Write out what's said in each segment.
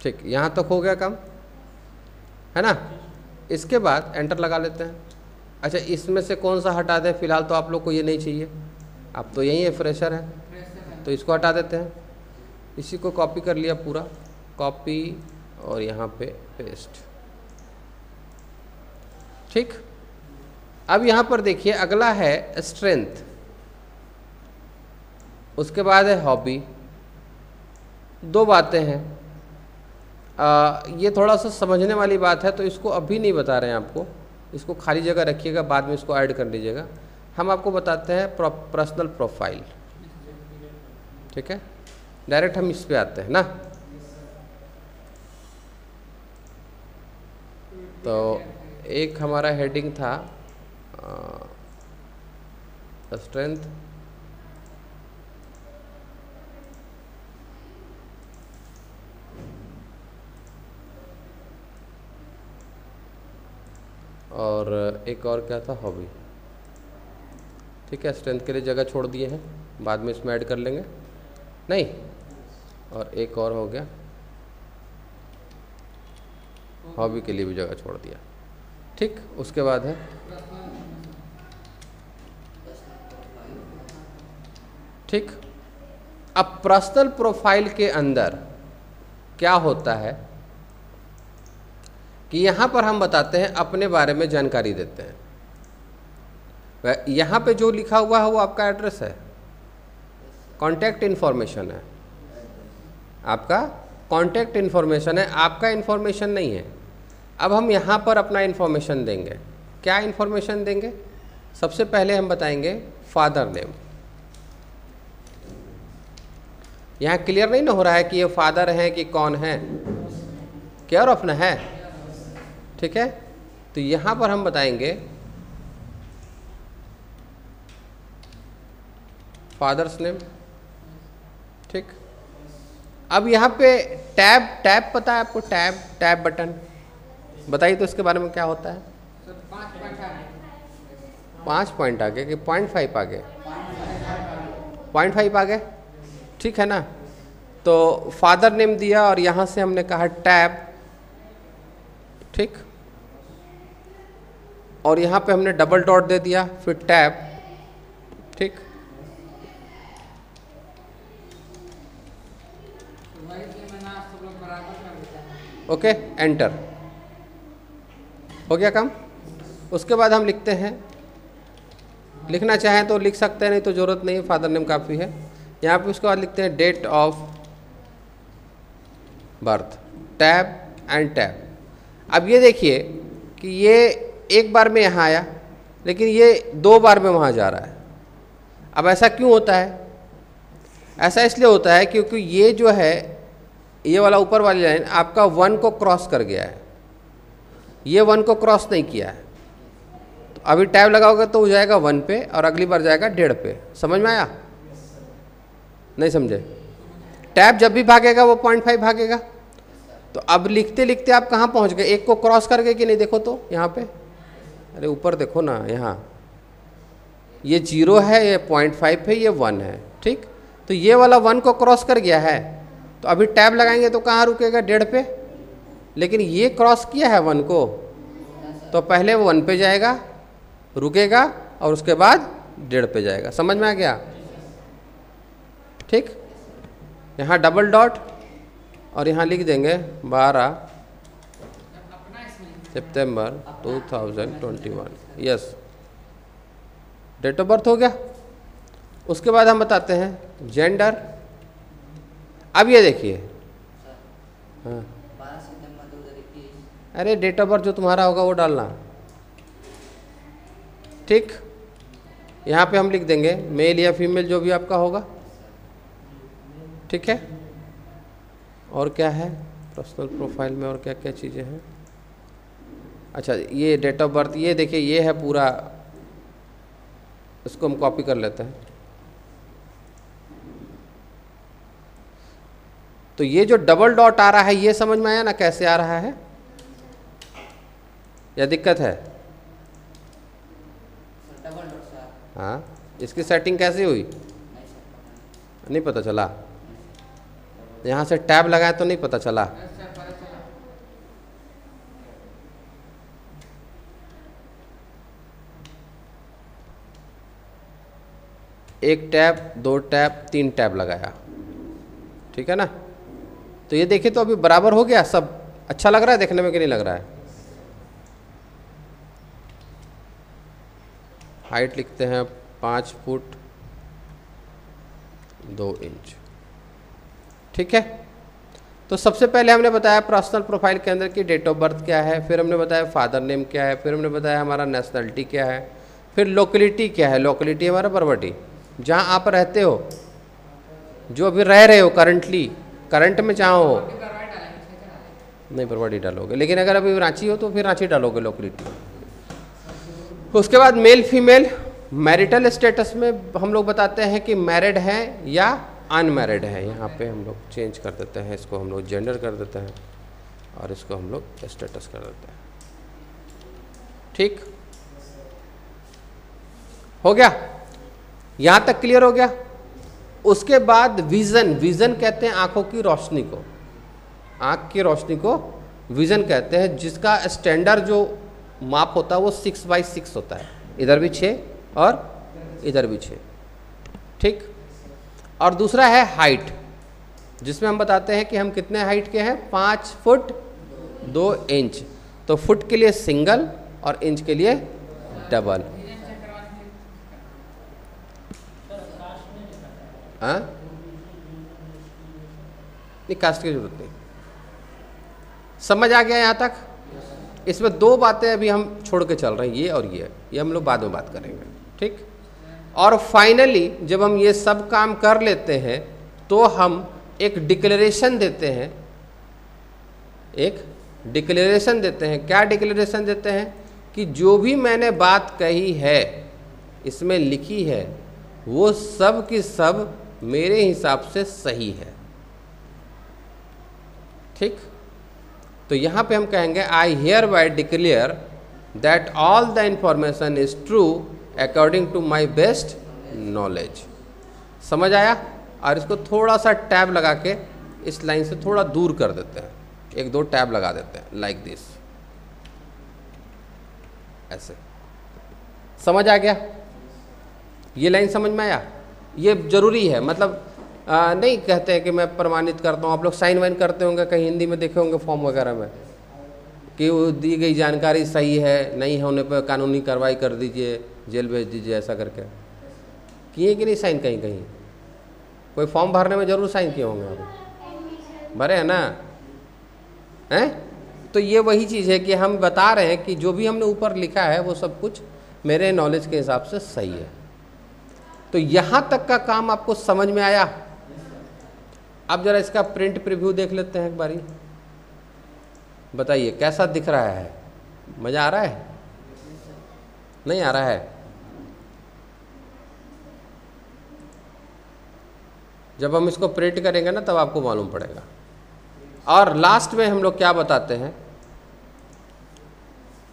ठीक, यहाँ तक हो गया काम, है ना। इसके बाद एंटर लगा लेते हैं। अच्छा, इसमें से कौन सा हटा दें? फिलहाल तो आप लोग को ये नहीं चाहिए, आप तो यही है, फ्रेशर है, तो इसको हटा देते हैं। इसी को कॉपी कर लिया पूरा, कॉपी और यहाँ पे पेस्ट। ठीक, अब यहाँ पर देखिए अगला है स्ट्रेंथ, उसके बाद है हॉबी। दो बातें हैं, ये थोड़ा सा समझने वाली बात है, तो इसको अभी नहीं बता रहे हैं आपको, इसको खाली जगह रखिएगा, बाद में इसको ऐड कर लीजिएगा। हम आपको बताते हैं पर्सनल प्रोफाइल। ठीक है, डायरेक्ट हम इस पे आते हैं ना। तो एक हमारा हेडिंग था स्ट्रेंथ, और एक और क्या था? हॉबी। ठीक है, स्ट्रेंथ के लिए जगह छोड़ दिए हैं, बाद में इसमें ऐड कर लेंगे, नहीं। और एक और हो गया, हॉबी के लिए भी जगह छोड़ दिया। ठीक, उसके बाद है ठीक। अब पर्सनल प्रोफाइल के अंदर क्या होता है कि यहाँ पर हम बताते हैं, अपने बारे में जानकारी देते हैं। यहाँ पे जो लिखा हुआ है वो आपका एड्रेस है, कॉन्टैक्ट इन्फॉर्मेशन है, आपका कॉन्टैक्ट इन्फॉर्मेशन है, आपका इन्फॉर्मेशन नहीं है। अब हम यहाँ पर अपना इन्फॉर्मेशन देंगे। क्या इन्फॉर्मेशन देंगे? सबसे पहले हम बताएंगे फादर नेम। यहाँ क्लियर नहीं ना हो रहा है कि ये फादर है कि कौन है? केयर ऑफ ना है, ठीक है। तो यहाँ पर हम बताएंगे फादर्स नेम। ठीक, अब यहाँ पे टैब पता है आपको? टैब बटन बताइए तो इसके बारे में क्या होता है? 5 पॉइंट आगे कि 0.5 आगे? 0.5 आगे, ठीक है ना। तो फादर नेम दिया और यहाँ से हमने कहा टैब, ठीक, और यहाँ पे हमने डबल डॉट दे दिया, फिर टैब, ठीक। ओके, एंटर, हो गया काम। उसके बाद हम लिखते हैं, लिखना चाहें तो लिख सकते हैं, नहीं तो ज़रूरत नहीं है, फादर नेम काफ़ी है। यहाँ पे उसके बाद लिखते हैं date of birth, tab and tab. अब ये देखिए कि ये एक बार में यहाँ आया, लेकिन ये 2 बार में वहाँ जा रहा है। अब ऐसा क्यों होता है? ऐसा इसलिए होता है क्योंकि ये जो है, ये वाला ऊपर वाली लाइन आपका 1 को क्रॉस कर गया है, ये 1 को क्रॉस नहीं किया है। तो अभी टैब लगाओगे तो हो जाएगा 1 पे और अगली बार जाएगा 1.5 पे। समझ में आया? नहीं समझे? टैब जब भी भागेगा वो 0.5 भागेगा। तो अब लिखते लिखते आप कहाँ पहुँच गए? 1 को क्रॉस कर गए कि नहीं? देखो तो यहाँ पे, अरे ऊपर देखो ना, यहाँ ये 0 है, ये 0.5 है, ये 1 है, ठीक। तो ये वाला 1 को क्रॉस कर गया है, तो अभी टैब लगाएंगे तो कहाँ रुकेगा? 1.5 पे। लेकिन ये क्रॉस किया है 1 को, तो पहले वो 1 पे जाएगा, रुकेगा, और उसके बाद 1.5 पे जाएगा। समझ में आ गया? ठीक, यहाँ डबल डॉट और यहाँ लिख देंगे 12 सितंबर 2021, यस, डेट ऑफ बर्थ हो गया। उसके बाद हम बताते हैं जेंडर। अब ये देखिए, हाँ, अरे डेट ऑफ बर्थ जो तुम्हारा होगा वो डालना, ठीक। यहाँ पे हम लिख देंगे मेल या फीमेल, जो भी आपका होगा, ठीक है। और क्या है पर्सनल प्रोफाइल में, और क्या क्या चीज़ें हैं? अच्छा, ये डेट ऑफ बर्थ, ये देखिए ये है पूरा, इसको हम कॉपी कर लेते हैं। तो ये जो डबल डॉट आ रहा है, ये समझ में आया ना कैसे आ रहा है, या दिक्कत है? हाँ, इसकी सेटिंग कैसे हुई? नहीं पता चला? यहाँ से टैब लगाए तो नहीं पता चला? 1 टैब 2 टैब 3 टैब लगाया, ठीक है ना। तो ये देखिए तो अभी बराबर हो गया सब, अच्छा लग रहा है देखने में कि नहीं लग रहा है। हाइट लिखते हैं 5 फुट 2 इंच, ठीक है। तो सबसे पहले हमने बताया पर्सनल प्रोफाइल के अंदर की डेट ऑफ बर्थ क्या है, फिर हमने बताया फादर नेम क्या है, फिर हमने बताया हमारा नेशनलिटी क्या है, फिर लोकेलिटी क्या है। लोकेलिटी हमारा प्रॉपर्टी, जहाँ आप रहते हो, जो अभी रह रहे हो करंटली, करंट में जहाँ हो, नहीं प्रॉपर्टी डालोगे, लेकिन अगर अभी रांची हो तो फिर रांची डालोगे लोकेलिटी। उसके बाद मेल फीमेल, मैरिटल स्टेटस में हम लोग बताते हैं कि मैरिड है या अनमैरिड है। यहाँ पे हम लोग चेंज कर देते हैं, इसको हम लोग जेंडर कर देते हैं और इसको हम लोग स्टेटस कर देते हैं, ठीक हो गया। यहाँ तक क्लियर हो गया। उसके बाद विजन, विजन कहते हैं आंखों की रोशनी को, आंख की रोशनी को विजन कहते हैं, जिसका स्टैंडर्ड जो माप होता है वो 6/6 होता है, इधर भी 6 और इधर भी 6, ठीक। और दूसरा है हाइट, जिसमें हम बताते हैं कि हम कितने हाइट के हैं, 5 फुट 2 इंच। तो फुट के लिए सिंगल और इंच के लिए डबल। हाँ, नहीं कास्ट की जरूरत नहीं। समझ आ गया यहाँ तक। इसमें 2 बातें अभी हम छोड़ के चल रहे हैं, ये और ये हम लोग बाद में बात करेंगे, ठीक। और फाइनली जब हम ये सब काम कर लेते हैं तो हम एक डिक्लेरेशन देते हैं, एक डिक्लेरेशन देते हैं। क्या डिक्लेरेशन देते हैं कि जो भी मैंने बात कही है, इसमें लिखी है, वो सब की सब मेरे हिसाब से सही है, ठीक। तो यहाँ पे हम कहेंगे I hereby declare that all the information is true according to my best knowledge. समझ आया। और इसको थोड़ा सा टैब लगा के इस लाइन से थोड़ा दूर कर देते हैं, 1-2 टैब लगा देते हैं, लाइक दिस, ऐसे। समझ आ गया। ये लाइन समझ में आया। ये जरूरी है, मतलब नहीं कहते हैं कि मैं प्रमाणित करता हूँ। आप लोग साइन वाइन करते होंगे, कहीं हिंदी में देखे होंगे फॉर्म वगैरह में कि वो दी गई जानकारी सही है, नहीं होने पर कानूनी कार्रवाई कर दीजिए, जेल भेज दीजिए, ऐसा करके किए कि नहीं साइन। कहीं कहीं कोई फॉर्म भरने में जरूर साइन किए होंगे, आप भरे हैं ना, हैं। तो ये वही चीज़ है कि हम बता रहे हैं कि जो भी हमने ऊपर लिखा है वो सब कुछ मेरे नॉलेज के हिसाब से सही है। तो यहाँ तक का काम आपको समझ में आया। अब जरा इसका प्रिंट प्रीव्यू देख लेते हैं एक बारी। बताइए कैसा दिख रहा है, मज़ा आ रहा है, नहीं आ रहा है। जब हम इसको प्रिंट करेंगे ना तब आपको मालूम पड़ेगा। और लास्ट में हम लोग क्या बताते हैं,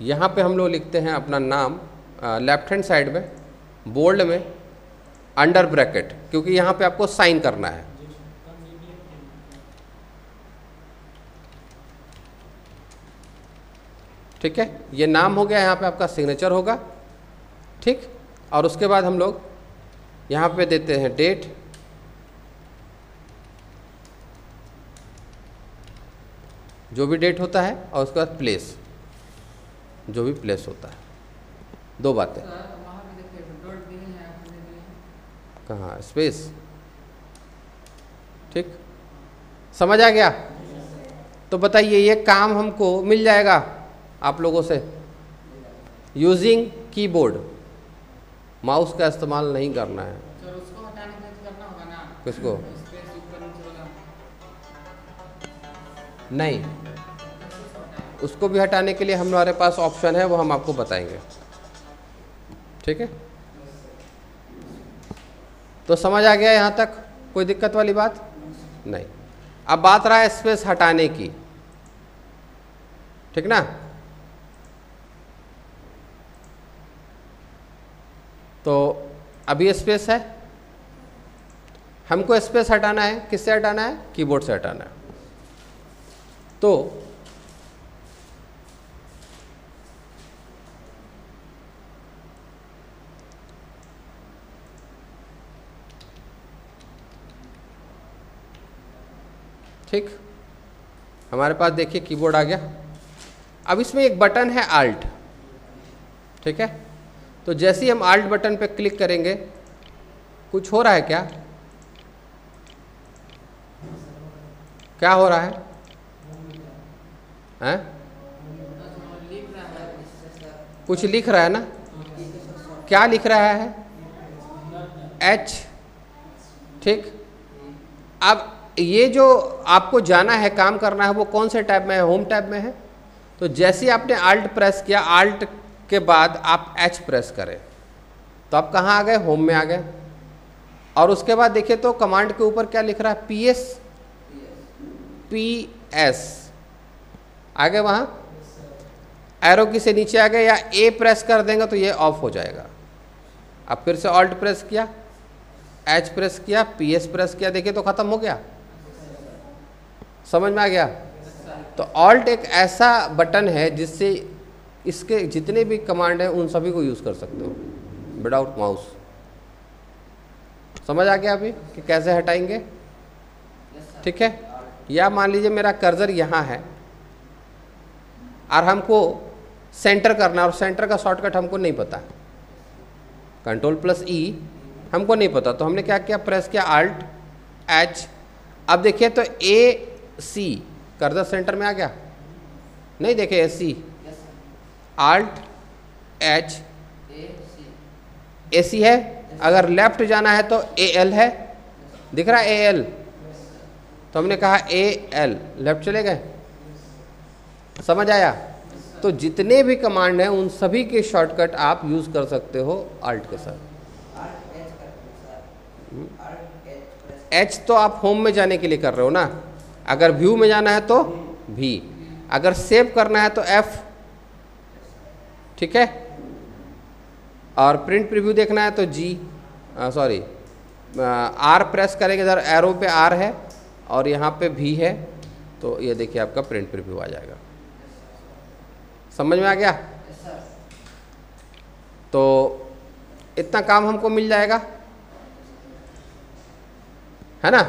यहाँ पे हम लोग लिखते हैं अपना नाम लेफ्ट हैंड साइड में बोल्ड में अंडर ब्रैकेट, क्योंकि यहाँ पे आपको साइन करना है। ठीक है, ये नाम हो गया, यहाँ पे आपका सिग्नेचर होगा, ठीक। और उसके बाद हम लोग यहाँ पे देते हैं डेट, जो भी डेट होता है, और उसके बाद प्लेस, जो भी प्लेस होता है। 2 बातें। कहाँ स्पेस, ठीक। समझ आ गया। तो बताइए ये काम हमको मिल जाएगा आप लोगों से यूजिंग कीबोर्ड। माउस का इस्तेमाल नहीं करना है। सर उसको हटाने के लिए करना होगा ना। किसको? स्पेस ऊपर नीचे वाला। नहीं, उसको भी हटाने के लिए हमारे पास ऑप्शन है, वो हम आपको बताएंगे, ठीक है। तो समझ आ गया यहाँ तक, कोई दिक्कत वाली बात नहीं। अब बात रहा है स्पेस हटाने की, ठीक ना। तो अभी स्पेस है, हमको स्पेस हटाना है। किससे हटाना है? कीबोर्ड से हटाना है। तो ठीक, हमारे पास देखिए कीबोर्ड आ गया। अब इसमें एक बटन है आल्ट, ठीक है। तो जैसे ही हम आल्ट बटन पे क्लिक करेंगे, कुछ हो रहा है क्या? क्या हो रहा है? हैं? कुछ लिख रहा है ना? क्या लिख रहा है? H, ठीक। अब ये जो आपको जाना है, काम करना है, वो कौन से टैब में है? होम टैब में है। तो जैसे ही आपने आल्ट प्रेस किया, आल्ट के बाद आप H प्रेस करें तो आप कहाँ आ गए? होम में आ गए। और उसके बाद देखिए तो कमांड के ऊपर क्या लिख रहा है? PS आ गए वहाँ, एरो की से नीचे आ गए, या A प्रेस कर देंगे तो ये ऑफ हो जाएगा। अब फिर से ऑल्ट प्रेस किया, H प्रेस किया, PS प्रेस किया, देखिए तो खत्म हो गया। समझ में आ गया? तो ऑल्ट एक ऐसा बटन है जिससे इसके जितने भी कमांड हैं उन सभी को यूज़ कर सकते हो विदाउट माउस। समझ आ गया अभी कि कैसे हटाएंगे? ठीक है। या मान लीजिए मेरा कर्सर यहाँ है और हमको सेंटर करना है, और सेंटर का शॉर्टकट हमको नहीं पता, Ctrl+E हमको नहीं पता, तो हमने क्या किया? प्रेस किया Alt H। अब देखिए तो AC कर्सर सेंटर में आ गया? नहीं, देखिए AC, Alt H, AC है। अगर लेफ्ट जाना है तो AL है, दिख रहा है AL, तो हमने कहा AL, लेफ्ट चले गए। समझ आया? तो जितने भी कमांड हैं उन सभी के शॉर्टकट आप यूज़ कर सकते हो Alt के साथ। H तो आप होम में जाने के लिए कर रहे हो ना, अगर व्यू में जाना है तो V, अगर सेव करना है तो F, ठीक है। और प्रिंट प्रीव्यू देखना है तो G, सॉरी R प्रेस करेंगे, इधर एरो पे R है और यहाँ पे V है, तो ये देखिए आपका प्रिंट प्रीव्यू आ जाएगा। समझ में आ गया? तो इतना काम हमको मिल जाएगा, है ना।